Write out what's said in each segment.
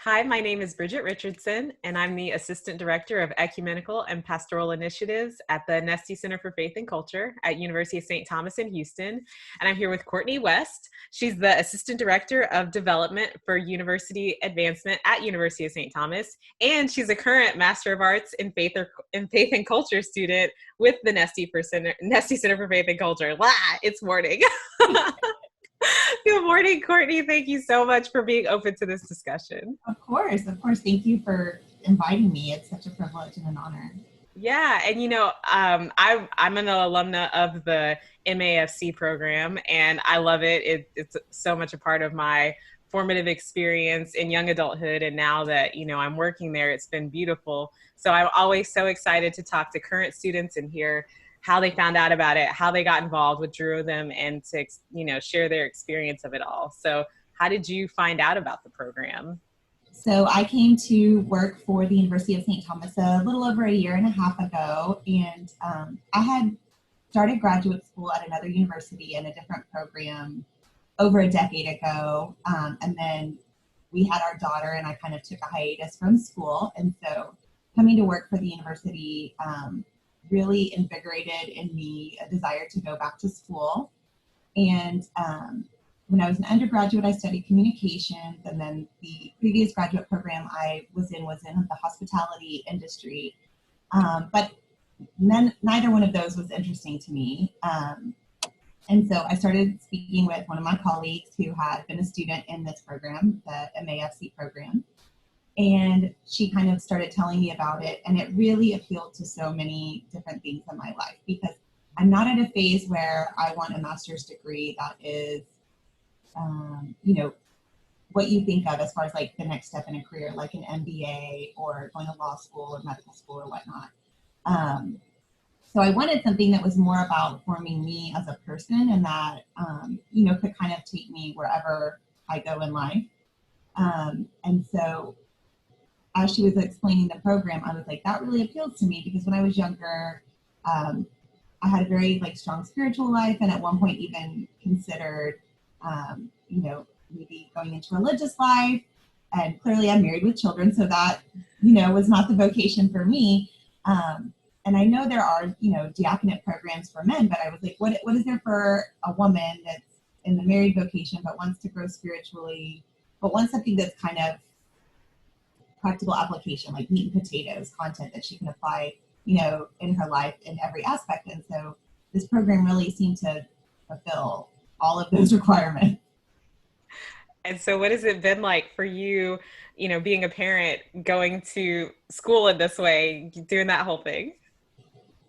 Hi, my name is Bridget Richardson, and I'm the Assistant Director of Ecumenical and Pastoral Initiatives at the Nesty Center for Faith and Culture at University of St. Thomas in Houston. And I'm here with Courtney West. She's the Assistant Director of Development for University Advancement at University of St. Thomas, and she's a current Master of Arts in Faith and Culture student with the Nesty Center for Faith and Culture. It's morning. Good morning, Courtney. Thank you so much for being open to this discussion. Of course. Thank you for inviting me. It's such a privilege and an honor. Yeah, and I'm an alumna of the MAFC program, and I love it. It's so much a part of my formative experience in young adulthood, and now that I'm working there, it's been beautiful. So I'm always so excited to talk to current students and hear how they found out about it, how they got involved, what drew them, and to share their experience of it all. So how did you find out about the program? So I came to work for the University of St. Thomas a little over a year and a half ago, and I had started graduate school at another university in a different program over a decade ago, and then we had our daughter, and I kind of took a hiatus from school, and so coming to work for the university really invigorated in me a desire to go back to school. And when I was an undergraduate, I studied communications, and then the previous graduate program I was in the hospitality industry. But neither one of those was interesting to me. And so I started speaking with one of my colleagues who had been a student in this program, the MAFC program. And she kind of started telling me about it, and it really appealed to so many different things in my life, because I'm not at a phase where I want a master's degree that is, what you think of as far as like the next step in a career, like an MBA or going to law school or medical school or whatnot. So I wanted something that was more about forming me as a person, and that, could kind of take me wherever I go in life. And so as she was explaining the program, I was like, that really appeals to me, because when I was younger, I had a very strong spiritual life, and at one point even considered, maybe going into religious life. And clearly I'm married with children, so that, was not the vocation for me. And I know there are, diaconate programs for men, but I was like, what is there for a woman that's in the married vocation, but wants to grow spiritually, but wants something that's kind of practical application, like meat and potatoes content that she can apply, in her life in every aspect. And so this program really seemed to fulfill all of those requirements. And so what has it been like for you, being a parent, going to school in this way, doing that whole thing?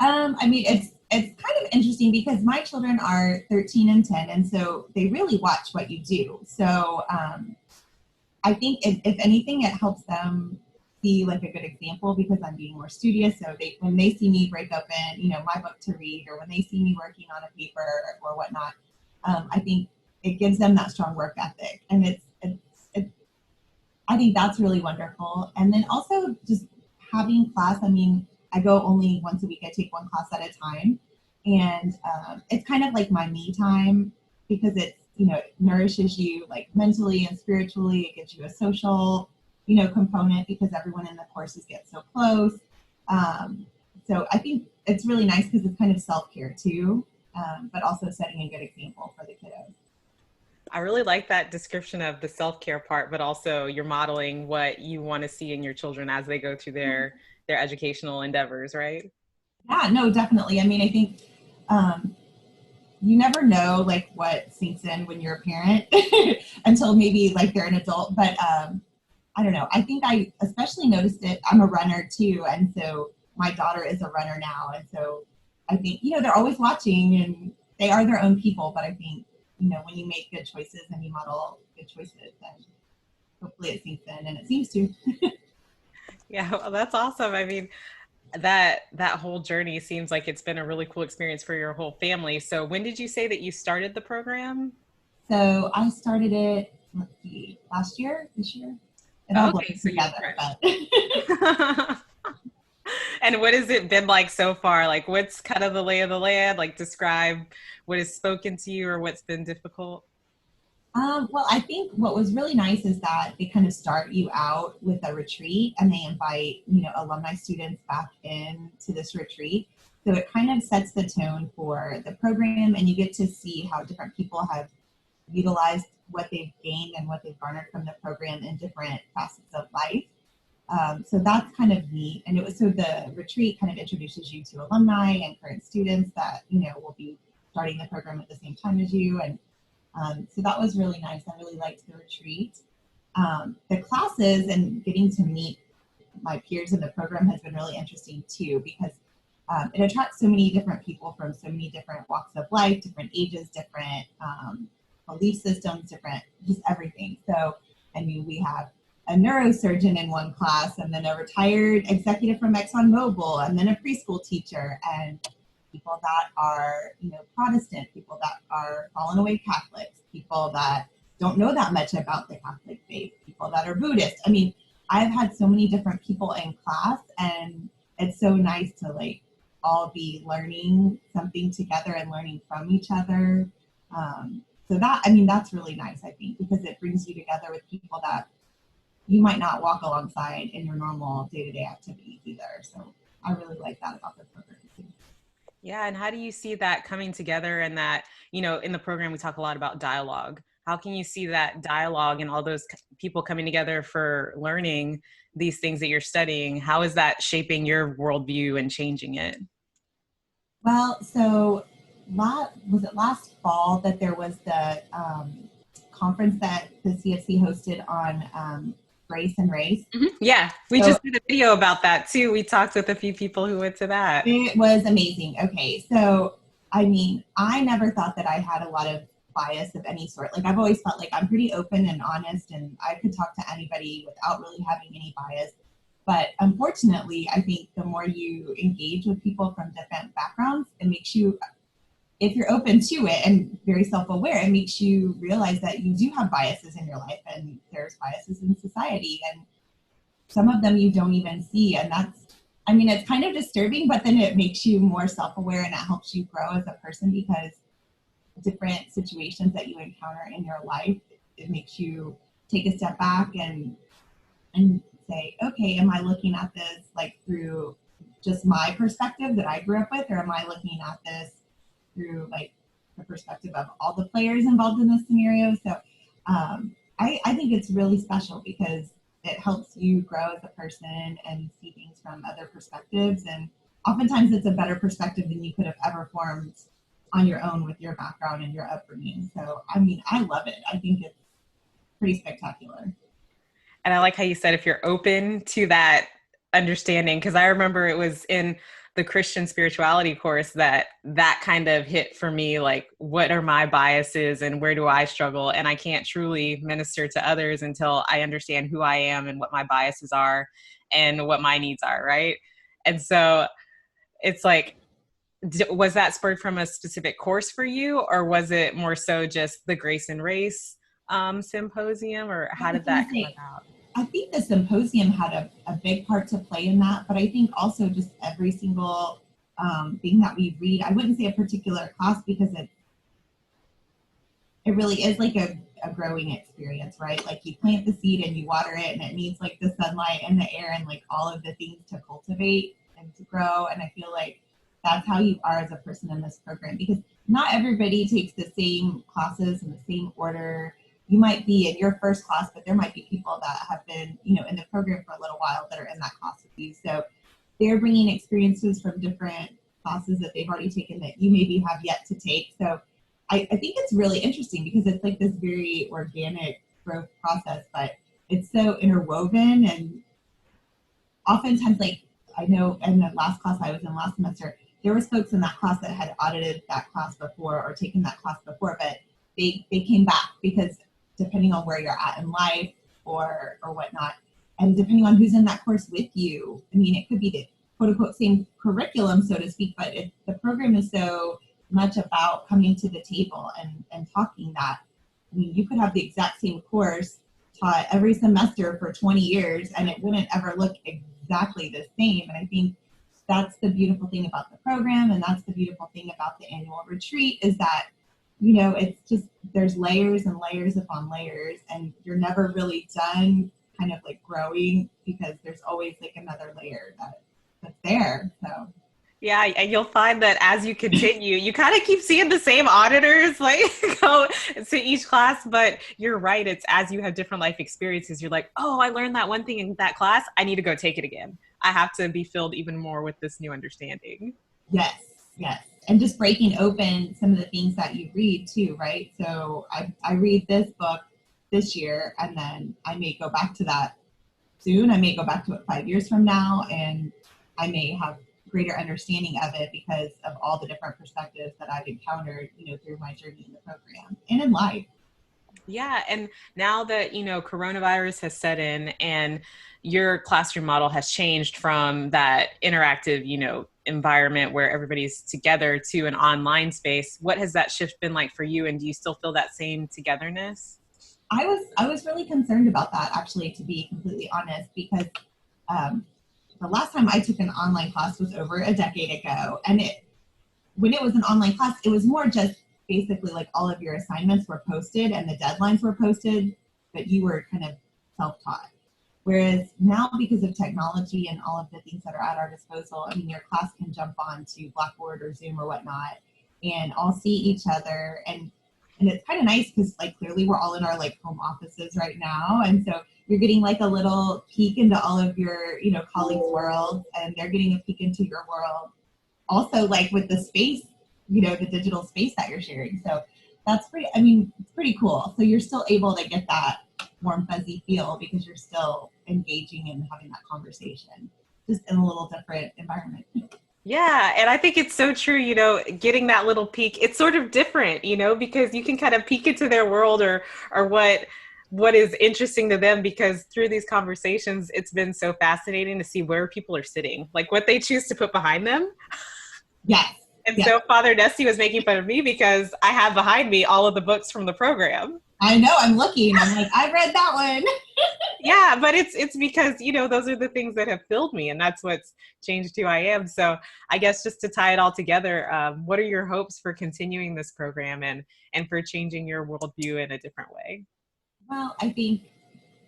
It's kind of interesting, because my children are 13 and 10, and so they really watch what you do. So I think if anything, it helps them see like a good example, because I'm being more studious. So when they see me break open, my book to read, or when they see me working on a paper or whatnot, I think it gives them that strong work ethic, and it's I think that's really wonderful. And then also just having class. I go only once a week. I take one class at a time, and it's kind of like my me time, because it's, it nourishes you like mentally and spiritually. It gives you a social, component, because everyone in the courses gets so close. So I think it's really nice, because it's kind of self-care too, but also setting a good example for the kiddos. I really like that description of the self-care part, but also you're modeling what you want to see in your children as they go through their educational endeavors, right? Yeah, no, definitely. I think you never know like what sinks in when you're a parent until maybe like they're an adult. But I don't know. I think I especially noticed it. I'm a runner too, and so my daughter is a runner now, and so I think they're always watching, and they are their own people. But I think when you make good choices and you model good choices, then hopefully it sinks in, and it seems to. Yeah, well, that's awesome. That whole journey seems like it's been a really cool experience for your whole family. So when did you say that you started the program? So I started it, let's see, this year. It all Okay, blends so you're together, fresh. And what has it been like so far? Like, what's kind of the lay of the land? Like, describe what has spoken to you or what's been difficult. Well, I think what was really nice is that they kind of start you out with a retreat and they invite, alumni students back in to this retreat. So it kind of sets the tone for the program and you get to see how different people have utilized what they've gained and what they've garnered from the program in different facets of life. So that's kind of neat. And so the retreat kind of introduces you to alumni and current students that, will be starting the program at the same time as you. And so that was really nice. I really liked the retreat. The classes and getting to meet my peers in the program has been really interesting too, because it attracts so many different people from so many different walks of life, different ages, different belief systems, different, just everything. So, I mean, we have a neurosurgeon in one class and then a retired executive from ExxonMobil and then a preschool teacher and people that are, Protestant, people that are fallen away Catholics, people that don't know that much about the Catholic faith, people that are Buddhist. I mean, I've had so many different people in class and it's so nice to all be learning something together and learning from each other. So that's really nice, I think, because it brings you together with people that you might not walk alongside in your normal day-to-day activities either. So I really like that about the program too. Yeah. And how do you see that coming together and that, in the program, we talk a lot about dialogue. How can you see that dialogue and all those people coming together for learning these things that you're studying? How is that shaping your worldview and changing it? Well, so was it last fall that there was the conference that the CFC hosted on race and race? Mm-hmm. Yeah, we just did a video about that too. We talked with a few people who went to that. It was amazing. Okay, so I mean, I never thought that I had a lot of bias of any sort. Like I've always felt like I'm pretty open and honest and I could talk to anybody without really having any bias. But unfortunately, I think the more you engage with people from different backgrounds, it makes you, if you're open to it and very self-aware, it makes you realize that you do have biases in your life and there's biases in society and some of them you don't even see. And it's kind of disturbing, but then it makes you more self-aware and it helps you grow as a person because different situations that you encounter in your life, it makes you take a step back and say, okay, am I looking at this through just my perspective that I grew up with, or am I looking at this through the perspective of all the players involved in this scenario? So I think it's really special because it helps you grow as a person and see things from other perspectives. And oftentimes it's a better perspective than you could have ever formed on your own with your background and your upbringing. So, I love it. I think it's pretty spectacular. And I like how you said, if you're open to that understanding, because I remember it was in the Christian spirituality course that kind of hit for me, like, what are my biases and where do I struggle? And I can't truly minister to others until I understand who I am and what my biases are and what my needs are, right? And so it's like, was that spurred from a specific course for you, or was it more so just the Grace and Race symposium, or how did that come about? I think the symposium had a big part to play in that, but I think also just every single thing that we read, I wouldn't say a particular class because it really is like a growing experience, right? Like you plant the seed and you water it and it needs like the sunlight and the air and like all of the things to cultivate and to grow. And I feel like that's how you are as a person in this program because not everybody takes the same classes in the same order. You might be in your first class, but there might be people that have been, in the program for a little while that are in that class with you. So they're bringing experiences from different classes that they've already taken that you maybe have yet to take. So I think it's really interesting because it's like this very organic growth process, but it's so interwoven. And oftentimes, like I know in the last class I was in last semester, there was folks in that class that had audited that class before or taken that class before, but they came back because depending on where you're at in life or whatnot, and depending on who's in that course with you, it could be the quote unquote same curriculum, so to speak, but the program is so much about coming to the table and talking that, you could have the exact same course taught every semester for 20 years and it wouldn't ever look exactly the same. And I think that's the beautiful thing about the program, and that's the beautiful thing about the annual retreat is that, it's just there's layers and layers upon layers, and you're never really done kind of like growing because there's always like another layer that's there. So Yeah, and you'll find that as you continue, you kind of keep seeing the same auditors like go to each class, but you're right. It's as you have different life experiences, you're like, oh, I learned that one thing in that class. I need to go take it again. I have to be filled even more with this new understanding. yes, yes. And just breaking open some of the things that you read too, right? So I read this book this year, and then I may go back to that soon. I may go back to it 5 years from now, and I may have greater understanding of it because of all the different perspectives that I've encountered, through my journey in the program and in life. Yeah, and now that, coronavirus has set in and your classroom model has changed from that interactive, environment where everybody's together to an online space, what has that shift been like for you? And do you still feel that same togetherness? I was really concerned about that, actually, to be completely honest, because um, the last time I took an online class was over a decade ago, and when it was an online class, it was more just basically like all of your assignments were posted and the deadlines were posted, but you were kind of self-taught. Whereas now, because of technology and all of the things that are at our disposal, I mean, your class can jump on to Blackboard or Zoom or whatnot and all see each other. And it's kind of nice because like clearly we're all in our like home offices right now. And so you're getting like a little peek into all of your, colleagues' worlds, and they're getting a peek into your world. Also, like with the space, the digital space that you're sharing. So that's it's pretty cool. So you're still able to get that warm, fuzzy feel because you're still engaging and having that conversation, just in a little different environment. Yeah, and I think it's so true, getting that little peek. It's sort of different, because you can kind of peek into their world or what is interesting to them, because through these conversations, it's been so fascinating to see where people are sitting, like what they choose to put behind them. Yes. And yes. so Father Nesty was making fun of me because I have behind me all of the books from the program. I know, I'm looking. I'm like, I read that one. Yeah, but it's because, those are the things that have filled me, and that's what's changed who I am. So I guess just to tie it all together, what are your hopes for continuing this program and for changing your worldview in a different way? Well, I think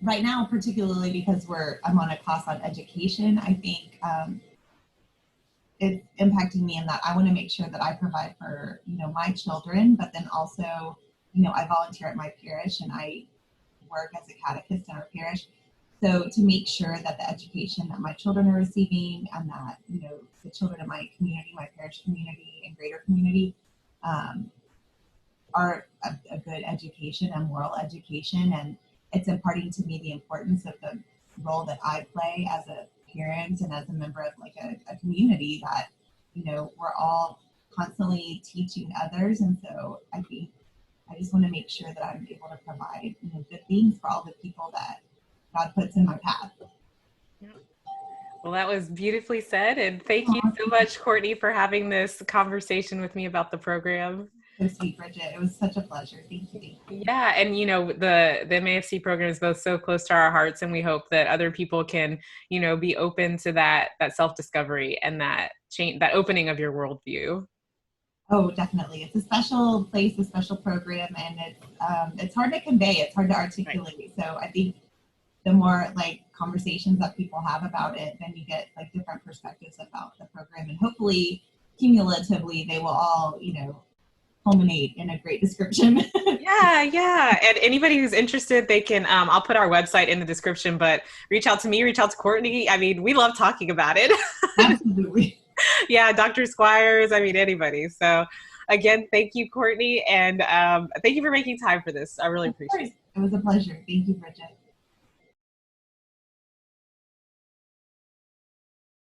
right now, particularly because I'm on a class on education, I think it's impacting me in that I want to make sure that I provide for, my children, but then also, I volunteer at my parish and I work as a catechist in our parish. So to make sure that the education that my children are receiving and that, the children in my community, my parish community and greater community are a good education and moral education. And it's imparting to me the importance of the role that I play as a parent and as a member of like a community that, we're all constantly teaching others. And so I think I just want to make sure that I'm able to provide, good things for all the people that God puts in my path. Well, that was beautifully said. And thank you so much, Courtney, for having this conversation with me about the program. So sweet, Bridget. It was such a pleasure. Thank you. Yeah, and the MAFC program is both so close to our hearts, and we hope that other people can, be open to that self-discovery and that change, that opening of your worldview. Oh, definitely. It's a special place, a special program, and it's hard to convey. It's hard to articulate. Right. So I think the more like conversations that people have about it, then you get like different perspectives about the program, and hopefully, cumulatively, they will all, culminate in a great description. Yeah. And anybody who's interested, they can, I'll put our website in the description, but reach out to me, reach out to Courtney. I mean, we love talking about it. Absolutely. Yeah, Dr. Squires, I mean, anybody. So again, thank you, Courtney. And thank you for making time for this. I really appreciate it. It was a pleasure. Thank you, Bridget.